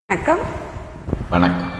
வணக்கம். வணக்கம்.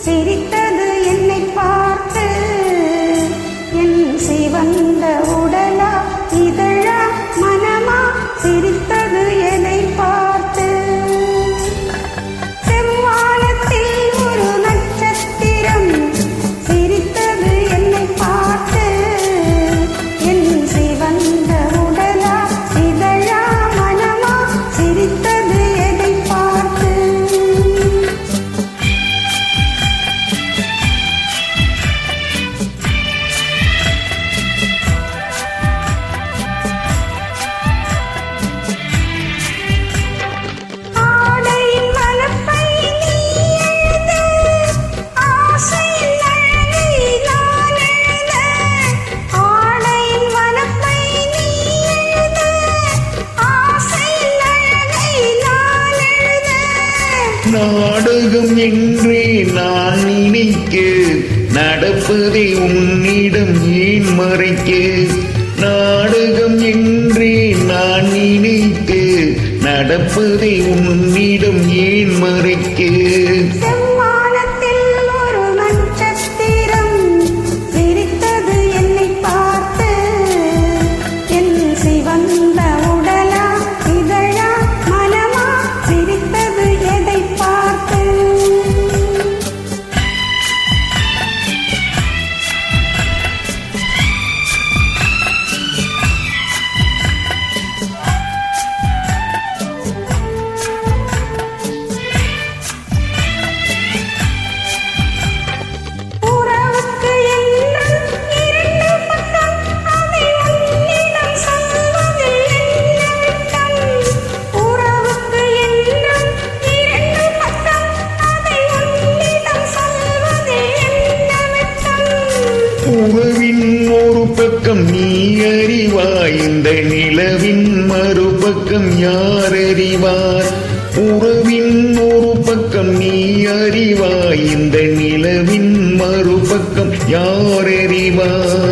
சிரித்தது என்னை பார்த்து, என் சிவந்த உடலா இதழா மனமா சிரித்தது என்னை பார்த்து. செவ்வானத்தில் ஒரு நட்சத்திரம் சிரித்தது என்னை பார்த்து, என் சிவந்த உடலா இதழா மனமா சிரித்தது என்னை பார்த்து. நாடகம் என்றே நான் நினைக்க, நடப்பதை உன்னிடம் ஏன் மறைக்க? நாடகம் என்றே நான் நினைக்க, நடப்பதை உன்னிடம் ஏன் மறைக்க? உறவின் ஒரு பக்கம் நீ அறிவாய், இந்த நிலவின் மறுபக்கம் யார் அறிவார்? உறவின் ஒரு பக்கம் நீ அறிவாய், இந்த நிலவின் மறுபக்கம் யார் அறிவார்?